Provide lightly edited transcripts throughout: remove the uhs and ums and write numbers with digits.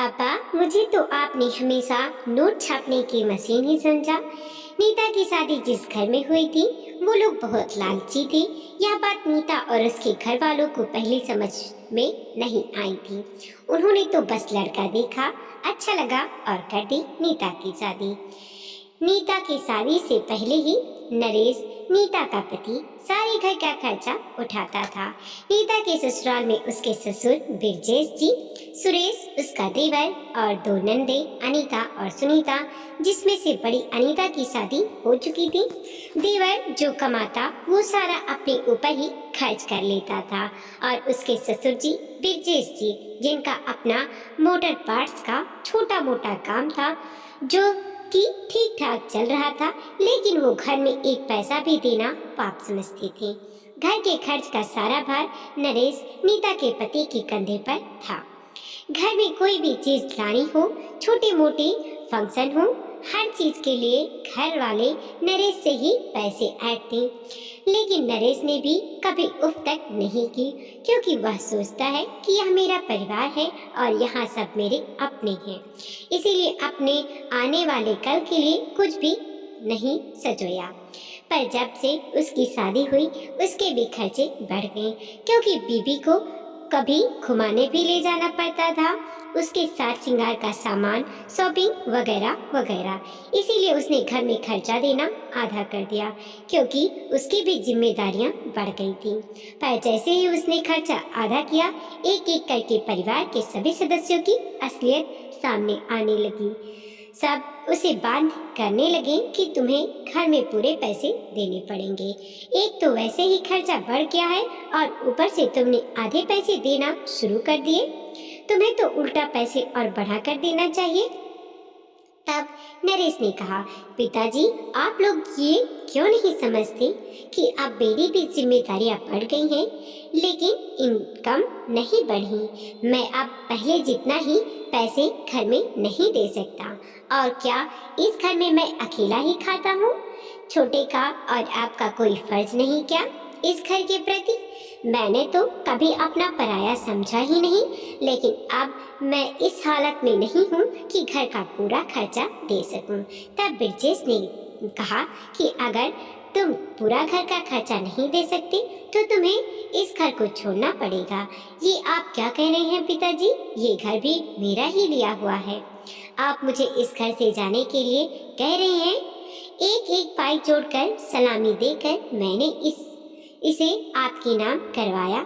पापा, मुझे तो आपने हमेशा नोट छापने की मशीन ही समझा। नीता की शादी जिस घर में हुई थी वो लोग बहुत लालची थे। यह बात नीता और उसके घर वालों को पहले समझ में नहीं आई थी। उन्होंने तो बस लड़का देखा, अच्छा लगा और कर दी नीता की शादी। नीता की शादी से पहले ही नरेश, नीता का पति, सारे घर का खर्चा उठाता था। नीता के ससुराल में उसके ससुर बिरजेश जी, सुरेश उसका देवर और दो नंदे अनीता और सुनीता, जिसमें से बड़ी अनीता की शादी हो चुकी थी। देवर जो कमाता वो सारा अपने ऊपर ही खर्च कर लेता था और उसके ससुर जी बिरजेश जी, जिनका अपना मोटर पार्ट्स का छोटा मोटा काम था जो कि ठीक ठाक चल रहा था, लेकिन वो घर में एक पैसा भी देना पाप समझते थे। घर के खर्च का सारा भार नरेश, नीता के पति के कंधे पर था। घर में कोई भी चीज लानी हो, छोटे मोटे फंक्शन हो, हर चीज के लिए घर वाले नरेश से ही पैसे ऐंठते। लेकिन नरेश ने भी कभी उफ तक नहीं की, क्योंकि वह सोचता है कि यह मेरा परिवार है और यहाँ सब मेरे अपने हैं। इसीलिए अपने आने वाले कल के लिए कुछ भी नहीं सजोया। पर जब से उसकी शादी हुई उसके भी खर्चे बढ़ गए, क्योंकि बीबी को कभी घुमाने भी ले जाना पड़ता था, उसके साथ श्रृंगार का सामान, शॉपिंग वगैरह वगैरह। इसीलिए उसने घर में खर्चा देना आधा कर दिया, क्योंकि उसकी भी जिम्मेदारियां बढ़ गई थी। पर जैसे ही उसने खर्चा आधा किया, एक एक करके परिवार के सभी सदस्यों की असलियत सामने आने लगी। सब उसे बांध करने लगे कि तुम्हें घर में पूरे पैसे देने पड़ेंगे। एक तो वैसे ही खर्चा बढ़ गया है और ऊपर से तुमने आधे पैसे देना शुरू कर दिए। तुम्हें तो उल्टा पैसे और बढ़ा कर देना चाहिए। तब नरेश ने कहा, पिताजी, आप लोग ये क्यों नहीं समझते कि अब मेरी भी जिम्मेदारियां बढ़ गई हैं, लेकिन इनकम नहीं बढ़ी। मैं अब पहले जितना ही पैसे घर में नहीं दे सकता। और क्या इस घर में मैं अकेला ही खाता हूँ? छोटे का और आपका कोई फर्ज नहीं क्या इस घर के प्रति? मैंने तो कभी अपना पराया समझा ही नहीं, लेकिन अब मैं इस हालत में नहीं हूँ कि घर का पूरा खर्चा दे सकूँ। तब बिरजेश ने कहा कि अगर तुम पूरा घर का खर्चा नहीं दे सकते तो तुम्हें इस घर को छोड़ना पड़ेगा। ये आप क्या कह रहे हैं पिताजी? ये घर भी मेरा ही लिया हुआ है। आप मुझे इस घर से जाने के लिए कह रहे हैं? एक एक पाई जोड़कर सलामी देकर मैंने इसे आपके नाम करवाया,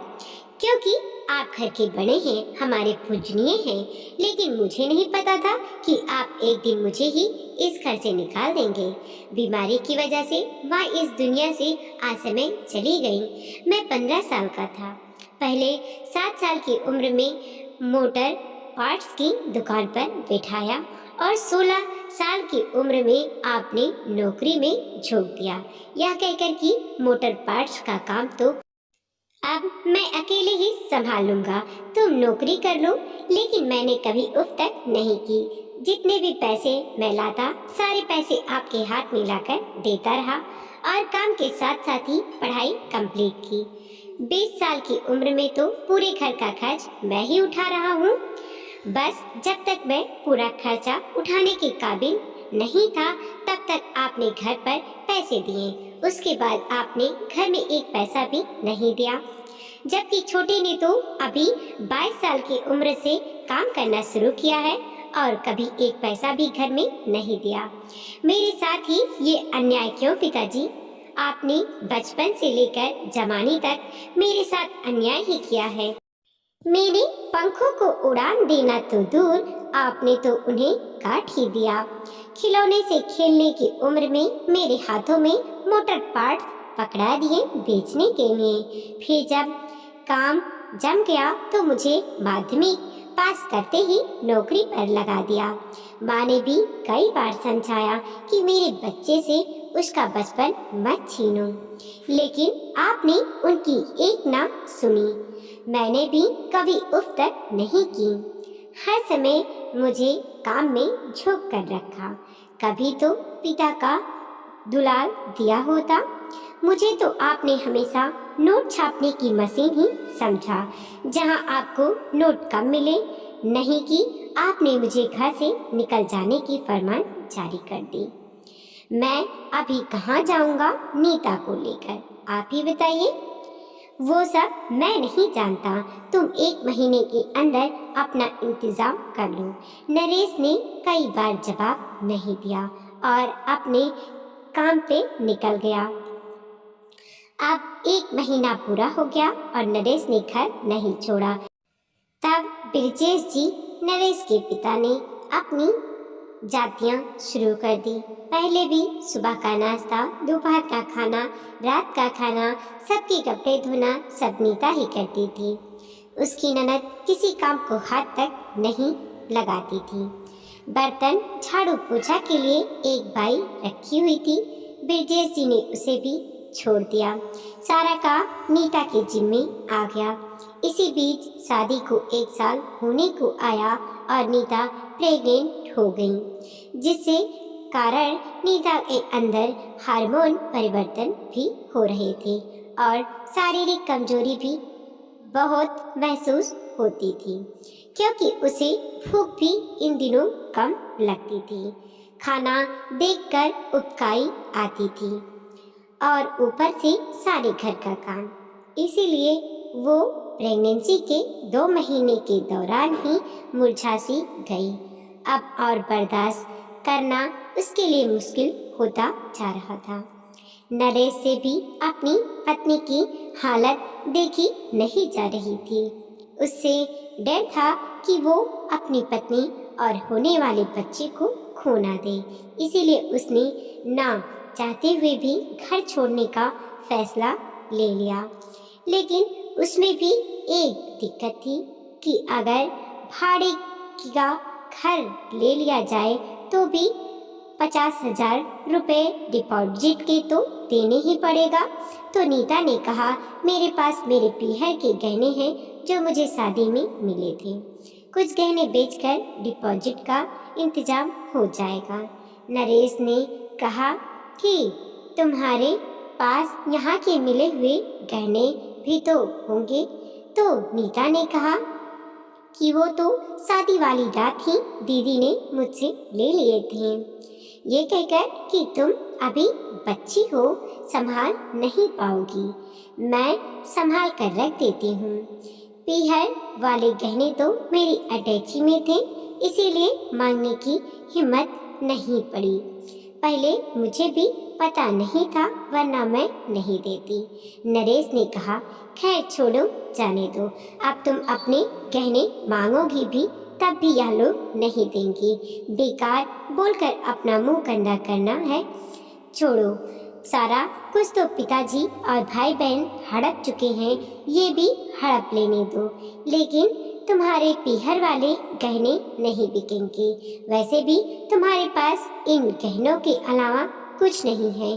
क्योंकि आप घर के बड़े हैं, हमारे पूजनीय हैं। लेकिन मुझे नहीं पता था कि आप एक दिन मुझे ही इस घर से निकाल देंगे। बीमारी की वजह से वह इस दुनिया से आसमय चली गई। मैं 15 साल का था। पहले 7 साल की उम्र में मोटर पार्ट्स की दुकान पर बिठाया और 16 साल की उम्र में आपने नौकरी में झोंक दिया, यह कहकर कि मोटर पार्ट्स का काम तो अब मैं अकेले ही संभाल लूंगा, तुम नौकरी कर लो। लेकिन मैंने कभी उफ तक नहीं की। जितने भी पैसे मैं लाता सारे पैसे आपके हाथ में लाकर देता रहा और काम के साथ साथ ही पढ़ाई कंप्लीट की। 20 साल की उम्र में तो पूरे घर का खर्च मैं ही उठा रहा हूँ। बस जब तक मैं पूरा खर्चा उठाने के काबिल नहीं था तब तक आपने घर पर पैसे दिए। उसके बाद आपने घर में एक पैसा भी नहीं दिया, जबकि छोटे ने तो अभी 22 साल की उम्र से काम करना शुरू किया है और कभी एक पैसा भी घर में नहीं दिया। मेरे साथ ही ये अन्याय क्यों पिताजी? आपने बचपन से लेकर जवानी तक मेरे साथ अन्याय ही किया है। मेरे पंखों को उड़ान देना तो दूर, आपने तो उन्हें काट ही दिया। खिलौने से खेलने की उम्र में मेरे हाथों में मोटर पार्ट्स पकड़ा दिए बेचने के लिए। फिर जब काम जम गया तो मुझे माध्यमिक पास करते ही नौकरी पर लगा दिया। माँ ने भी कई बार समझाया कि मेरे बच्चे से उसका बचपन मत छीनो, लेकिन आपने उनकी एक ना सुनी। मैंने भी कभी उफ तक नहीं की। हर समय मुझे काम में झोंक कर रखा। कभी तो पिता का दुलार दिया होता। मुझे तो आपने हमेशा नोट छापने की मशीन ही समझा, जहां आपको नोट कम मिले। नहीं कि आपने मुझे घर से निकल जाने की फरमान जारी कर दी। मैं अभी कहाँ जाऊँगा नीता को लेकर, आप ही बताइए। वो सब मैं नहीं जानता, तुम 1 महीने के अंदर अपना इंतजाम कर लो। नरेश ने कई बार जवाब नहीं दिया और अपने काम पे निकल गया। अब 1 महीना पूरा हो गया और नरेश ने घर नहीं छोड़ा। तब ब्रजेश जी, नरेश के पिता ने अपनी जातियां शुरू कर दी। पहले भी सुबह का नाश्ता, दोपहर का खाना, रात का खाना, सबके कपड़े धोना सब नीता ही करती थी। उसकी ननद किसी काम को हाथ तक नहीं लगाती थी। बर्तन झाड़ू पोछा के लिए एक बाई रखी हुई थी। ब्रजेश जी ने उसे भी छोड़ दिया। सारा काम नीता के जिम्मे आ गया। इसी बीच शादी को 1 साल होने को आया और नीता प्रेग्नेंट हो गई, जिससे कारण नीता के अंदर हार्मोन परिवर्तन भी हो रहे थे और शारीरिक कमजोरी भी बहुत महसूस होती थी, क्योंकि उसे भूख भी इन दिनों कम लगती थी। खाना देखकर उबकाई आती थी और ऊपर से सारे घर का काम। इसीलिए वो प्रेगनेंसी के 2 महीने के दौरान ही मुरझा सी गई। अब और बर्दाश्त करना उसके लिए मुश्किल होता जा रहा था। नरेश से भी अपनी पत्नी की हालत देखी नहीं जा रही थी। उससे डर था कि वो अपनी पत्नी और होने वाले बच्चे को खो ना दे। इसीलिए उसने ना चाहते हुए भी घर छोड़ने का फैसला ले लिया। लेकिन उसमें भी एक दिक्कत थी कि अगर भाड़े का घर ले लिया जाए तो भी 50,000 रुपये डिपॉजिट के तो देने ही पड़ेगा। तो नीता ने कहा, मेरे पास मेरे पीहर के गहने हैं जो मुझे शादी में मिले थे, कुछ गहने बेचकर डिपॉजिट का इंतजाम हो जाएगा। नरेश ने कहा कि तुम्हारे पास यहाँ के मिले हुए गहने भी तो होंगे। तो नीता ने कहा कि वो तो शादी वाली रात ही दीदी ने मुझसे ले लिए थे, ये कहकर कि तुम अभी बच्ची हो, संभाल नहीं पाओगी, मैं संभाल कर रख देती हूँ। पीहर वाले गहने तो मेरी अटैची में थे, इसीलिए मांगने की हिम्मत नहीं पड़ी। पहले मुझे भी पता नहीं था, वरना मैं नहीं देती। नरेश ने कहा, खैर छोड़ो, जाने दो। अब तुम अपने गहने मांगोगी भी तब भी यह लोग नहीं देंगे। बेकार बोलकर अपना मुंह गंदा करना है, छोड़ो। सारा कुछ तो पिताजी और भाई बहन हड़प चुके हैं, ये भी हड़प लेने दो। लेकिन तुम्हारे पीहर वाले गहने नहीं बिकेंगे। वैसे भी तुम्हारे पास इन गहनों के अलावा कुछ नहीं है।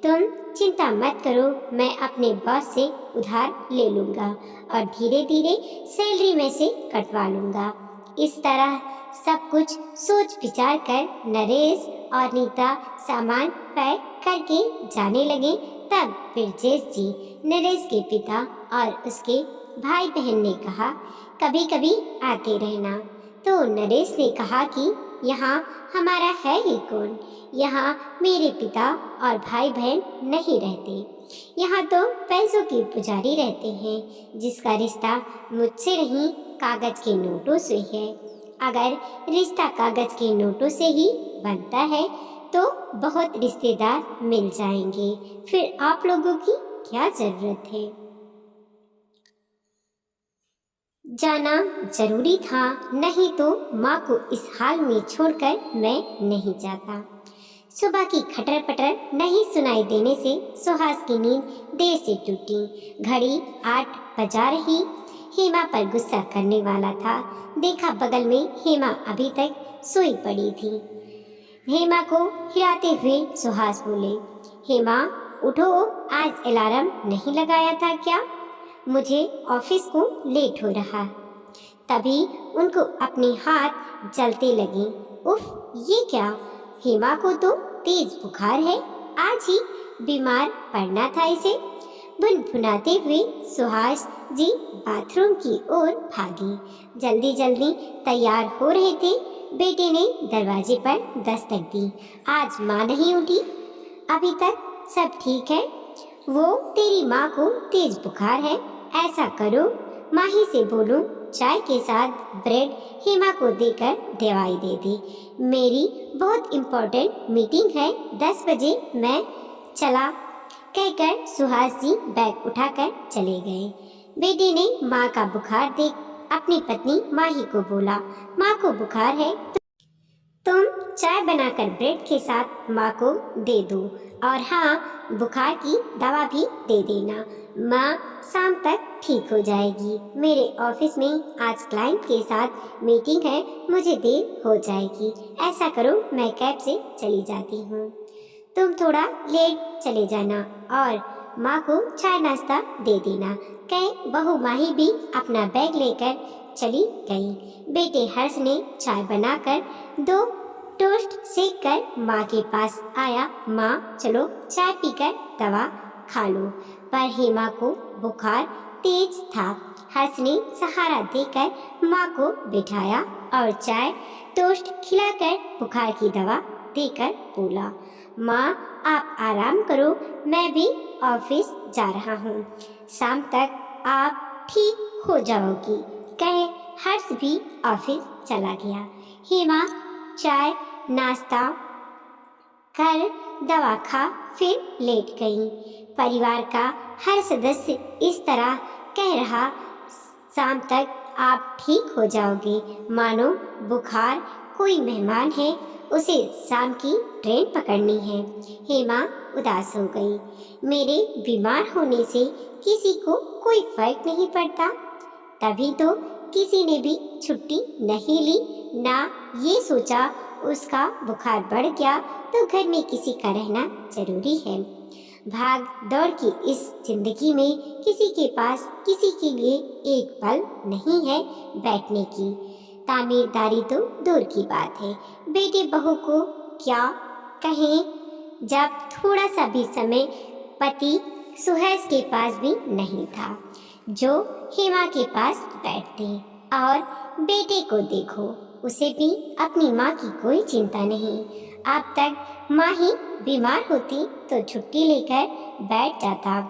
तुम चिंता मत करो, मैं अपने बॉस से उधार ले लूँगा और धीरे धीरे सैलरी में से कटवा लूँगा। इस तरह सब कुछ सोच विचार कर नरेश और नीता सामान पैक करके जाने लगे। तब ब्रजेश जी, नरेश के पिता और उसके भाई बहन ने कहा, कभी कभी आते रहना। तो नरेश ने कहा कि यहाँ हमारा है ही कौन, यहाँ मेरे पिता और भाई बहन नहीं रहते, यहाँ तो पैसों के पुजारी रहते हैं, जिसका रिश्ता मुझसे नहीं कागज के नोटों से है। अगर रिश्ता कागज के नोटों से ही बनता है तो बहुत रिश्तेदार मिल जाएंगे, फिर आप लोगों की क्या जरूरत है। जाना जरूरी था, नहीं तो माँ को इस हाल में छोड़कर मैं नहीं जाता। सुबह की खटर पटर नहीं सुनाई देने से सुहास की नींद देर से टूटी। घड़ी 8 बजा रही। हेमा पर गुस्सा करने वाला था, देखा बगल में हेमा अभी तक सोई पड़ी थी। हेमा को हिलाते हुए सुहास बोले, हेमा उठो, आज अलार्म नहीं लगाया था क्या? मुझे ऑफिस को लेट हो रहा। तभी उनको अपने हाथ जलते लगे। उफ, ये क्या? हेमा को तो तेज बुखार है, आज ही बीमार पड़ना था इसे। भुनभुनाते हुए सुहास जी बाथरूम की ओर भागी। जल्दी जल्दी तैयार हो रहे थे, बेटे ने दरवाजे पर दस्तक दी। आज माँ नहीं उठी? अभी तक सब ठीक है? वो तेरी माँ को तेज बुखार है। ऐसा करो, माही से बोलो चाय के साथ ब्रेड हेमा को देकर दवाई दे दे। मेरी बहुत इम्पोर्टेंट मीटिंग है, 10 बजे मैं चला। कहकर सुहास जी बैग उठाकर चले गए। बेटे ने माँ का बुखार देख अपनी पत्नी माही को बोला, माँ को बुखार है, तुम चाय बनाकर ब्रेड के साथ माँ को दे दो, और हाँ, बुखार की दवा भी दे देना। माँ शाम तक ठीक हो जाएगी। मेरे ऑफिस में आज क्लाइंट के साथ मीटिंग है, मुझे देर हो जाएगी। ऐसा करो, मैं कैब से चली जाती हूँ, तुम थोड़ा लेट चले जाना और माँ को चाय नाश्ता दे देना। कह बहू माही भी अपना बैग लेकर चली गई। बेटे हर्ष ने चाय बनाकर 2 टोस्ट सेक कर माँ के पास आया। माँ चलो चाय पीकर दवा खा लो। पर हेमा को बुखार तेज था। हर्ष ने सहारा देकर माँ को बिठाया और चाय टोस्ट खिलाकर बुखार की दवा देकर बोला, माँ आप आराम करो, मैं भी ऑफिस जा रहा हूँ, शाम तक आप ठीक हो जाओगी। कहे हर्ष भी ऑफिस चला गया। हेमा चाय नाश्ता कर दवा खा फिर लेट गई। परिवार का हर सदस्य इस तरह कह रहा, शाम तक आप ठीक हो जाओगे, मानो बुखार कोई मेहमान है, उसे शाम की ट्रेन पकड़नी है। हेमा उदास हो गई। मेरे बीमार होने से किसी को कोई फर्क नहीं पड़ता, तभी तो किसी ने भी छुट्टी नहीं ली, ना ये सोचा उसका बुखार बढ़ गया तो घर में किसी का रहना जरूरी है। भाग दौड़ की इस जिंदगी में किसी के पास किसी के लिए एक पल नहीं है बैठने की। तामीरदारी तो दूर की बात है, बेटे बहू को क्या कहें जब थोड़ा सा भी समय पति सुहेज के पास भी नहीं था, जो हेमा के पास बैठते। और बेटे को देखो, उसे भी अपनी माँ की कोई चिंता नहीं। अब तक माँ ही बीमार होती तो छुट्टी लेकर बैठ जाता।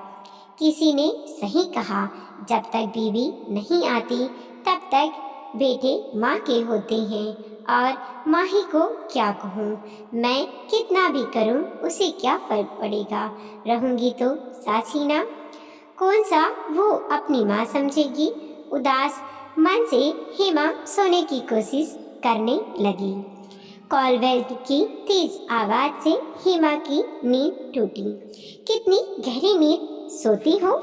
किसी ने सही कहा, जब तक बीवी नहीं आती तब तक बेटे माँ के होते हैं। और माँ ही को क्या कहूँ, मैं कितना भी करूँ उसे क्या फर्क पड़ेगा, रहूँगी तो सास ही ना, कौन सा वो अपनी माँ समझेगी। उदास मन से हेमा सोने की कोशिश करने लगी। कॉलबेल की तेज आवाज से हेमा की नींद टूटी। कितनी गहरी नींद सोती हो,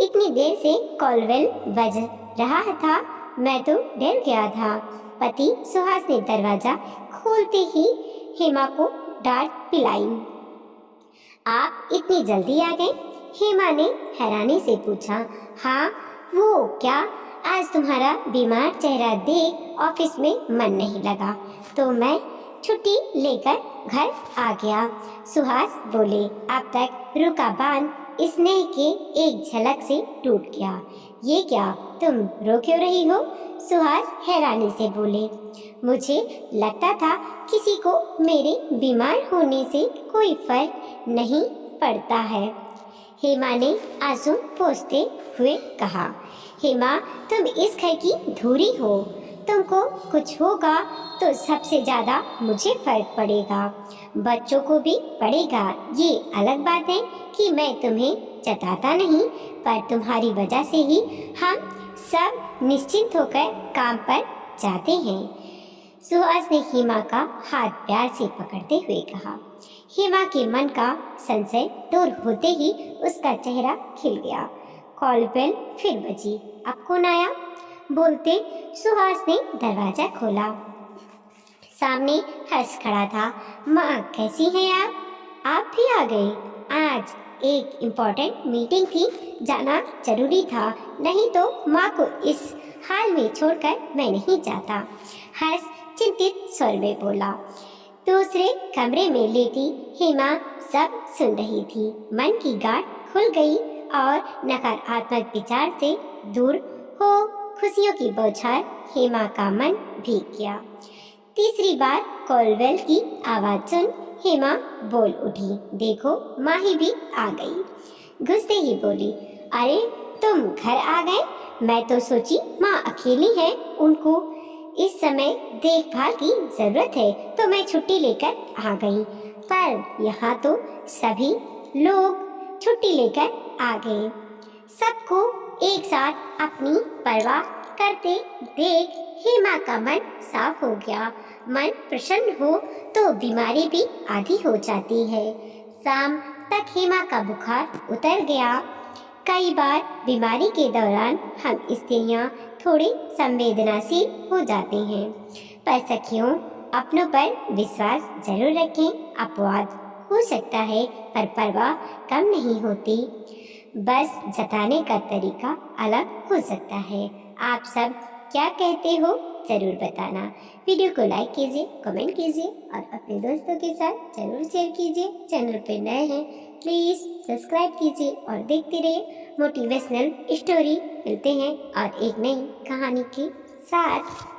इतनी देर से कॉलबेल बज रहा था, मैं तो डर गया था। पति सुहास ने दरवाजा खोलते ही हेमा को डांट पिलाई। आप इतनी जल्दी आ गए? हेमा ने हैरानी से पूछा। हाँ, वो क्या, आज तुम्हारा बीमार चेहरा देख ऑफिस में मन नहीं लगा तो मैं छुट्टी लेकर घर आ गया। सुहास बोले। अब तक रुका बांध स्नेह के एक झलक से टूट गया। ये क्या, तुम रो क्यों रही हो? सुहास हैरानी से बोले। मुझे लगता था किसी को मेरे बीमार होने से कोई फर्क नहीं पड़ता है, हेमा ने आंसू पोंछते हुए कहा। हेमा, तुम इस घर की धूरी हो, तुमको कुछ होगा तो सबसे ज्यादा मुझे फर्क पड़ेगा, बच्चों को भी पड़ेगा। ये अलग बात है कि मैं तुम्हें जताता नहीं, पर तुम्हारी वजह से ही हम सब निश्चिंत होकर काम पर जाते हैं। सुहास ने हेमा का हाथ प्यार से पकड़ते हुए कहा। हेमा के मन का संशय दूर होते ही उसका चेहरा खिल गया। कॉल बेल फिर बजी। अब कौन आया? बोलते सुहास ने दरवाजा खोला। सामने हर्ष खड़ा था। माँ, कैसी हैं आप? आप भी आ गए? आज एक इम्पोर्टेंट मीटिंग थी, जाना जरूरी था, नहीं तो माँ को इस हाल में छोड़कर मैं नहीं जाता। हर्ष चिंतित स्वर में बोला। दूसरे कमरे में लेटी हेमा सब सुन रही थी। मन की गांठ खुल गई। और नकारात्मक विचार से दूर हो खुशियों की बौछार हेमा का मन भीग गया। तीसरी बार कॉलवेल की आवाज सुन हेमा बोल उठी, देखो माही भी आ गई। घुसते ही बोली, अरे तुम घर आ गए? मैं तो सोची माँ अकेली है, उनको इस समय देखभाल की जरूरत है तो मैं छुट्टी लेकर आ गई, पर यहाँ तो सभी लोग छुट्टी लेकर आ गए। सबको एक साथ अपनी परवाह करते देख हेमा का मन साफ हो गया। मन प्रसन्न हो तो बीमारी भी आधी हो जाती है। शाम तक हेमा का बुखार उतर गया। कई बार बीमारी के दौरान हम स्त्रियां थोड़ी संवेदनशील हो जाते हैं, पर सखियों अपनों पर विश्वास जरूर रखें। अपवाद हो सकता है पर परवाह कम नहीं होती, बस जताने का तरीका अलग हो सकता है। आप सब क्या कहते हो जरूर बताना। वीडियो को लाइक कीजिए, कमेंट कीजिए और अपने दोस्तों के साथ जरूर शेयर कीजिए। चैनल पे नए हैं प्लीज़ सब्सक्राइब कीजिए और देखते रहिए मोटिवेशनल स्टोरी। मिलते हैं और एक नई कहानी के साथ।